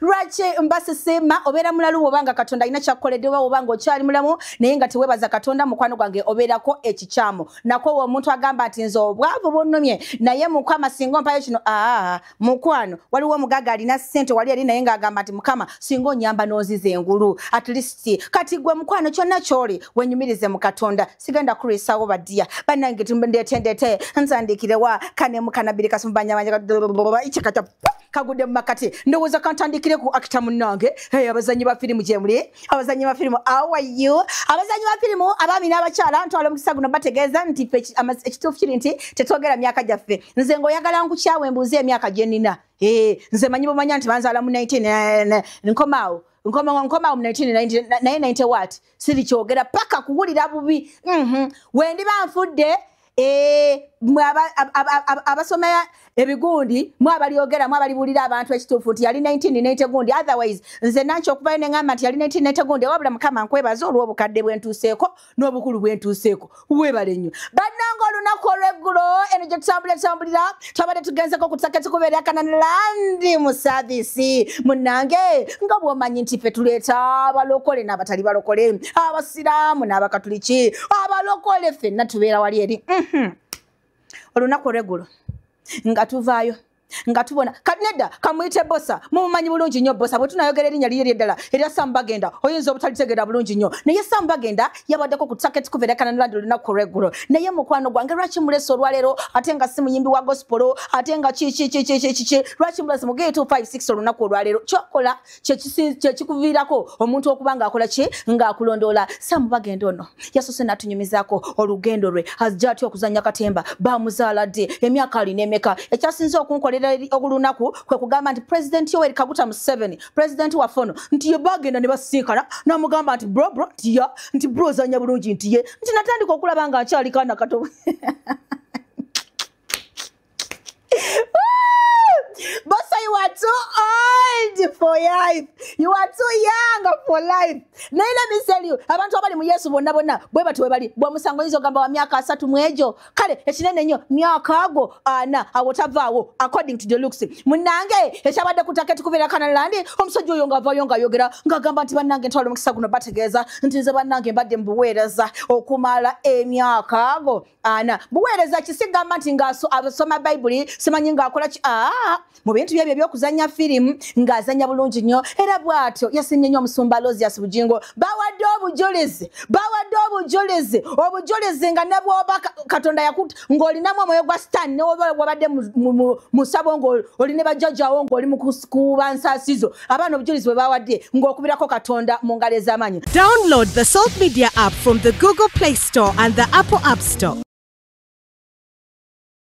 lwaki mbasisima obeera mulalu obanga katonda alina kyakukoleddewa obanga okyali mulamu naye nga teweebaza katonda mukwano gwange obeerako ekikyamu nako omuntu agamba nti nze obwavu bunnomye naye mukama singa ompayo kino mukwano waliwo omugaga alina ssente wali yali naye ng'agamba nti mukama singa onyamba n'oziza engulu at least kati gwe mukwano kyonna kyoli wenyumirize mu katonda sigenda kuliisawo baddiya bannange ndeetendete nsandikirewa kane mukanabiri kasumbanyabanja ikikata kagudde mu makati ndowooza kantandikire ku akita munnange abazanyi ba firimu gyemuli abazanyi ba firimu how are you abazanyi ba firimu abaami n'abakyala ntwala omukisa guno bategeeza nti ekituufu kiri nti tetwogera myaka gyaffe nze ng'oyagala nkukyawe embuuzi emyaka gye nnina nze manyi bumanya nti banzaala mu 19 nkomaawo mu 1990 naye 90 what siri kyogera paka kuwulira bubi wendiba nfudde abasomera ebigundi mwabalyogera mwabalibulira abantu ekituufu nti yali 1990 gundi otherwise nze nanki okuvayo neŋŋamba nti yali 1990 gundi wabula mukama nkwebaza olw'obukadde bwentuuseeko n'obukulu bwentuuseeko weebale nnyo bannanga olunaku olw'eggulo eno gye tutambulira twabadde tugenzeko ku ttaka tukubeera kananlandi mu saavisi munnange nga bw'omanyi nti ffe tuleeta abalokole n'abatali balokole abasiraamu n'abakatuliki abalokole ffenna tubeera wali eri olunaku olw'eggulo nga tuvaayo nga tubona kaneda kamuyite bossa mumumanyi bulungi nnyo bossa bwe tunayogera erinnya liri eddala erya Sam Bagenda oyinza obutalitegeera bulungi nnyo naye Sam Bagenda yabaddeko ku ttaka etukubeera kananlandi olunaku olw'eggulo naye mukwano gwange lwaki mulese olwaleero ate nga si muyimbi wa gospel ate nga kiki lwaki mulese mu Gate 256 olunaku olwaleero kyokola kyekikuviirako omuntu okuba ng'akola ki ng'akulondoola Sam Bagenda ono yasose n'atunyumizaako olugendo lwe ajja atya okuzannya katemba bamuzaala dde emyaka alina emeka ekyasinze okunkolera olunaku kwe kugamba nti President Yoweri Kaguta Museveni President wa fono nti ye bagenda ne basinkana n'amugamba nti bro nti bro zanya bulungi nti ye nti natandika okulaba nga nkyali kaana kato Bossa, you are too old for life. You are too young for life. Now let me tell you, abantu abali mu Yesu bonna bwe batu bali bwa musango izo gamba wa myaka 3 mu ejo kale ekinene nnyo myaka ago ana awotavaawo according to the looks munange ekyabadde kutaka tukubeera kanalandi omusajja oyo ng'avaayo ng'ayogera ng'agamba nti bannange ntwala omukisa guno bategeeza nti nze bannange mbadde mbuweereza okumala emyaka ago ana buweereza kisigamba nti ng'asoma Bayibuli simanyi ng'akola ki mu bintu byebyo ebyokuzannya firimu ng'azannya bulungi nnyo era bw'atyo yasimye nnyo omusumba Lozias Bujingo bawadde obujulizi nga ne bw'oba katonda yakuta ng'olinamu omwoyo gwa sitaani ne wabadde mu ssabo ng'oli ne bajjajjaawo ng'oli mu kuba nsaasizo abaana obujulizi bwe bawadde ng'okubirako katonda mu ngalo ez'amaanyi. Download the Salt Media app from the Google Play Store and the Apple App Store.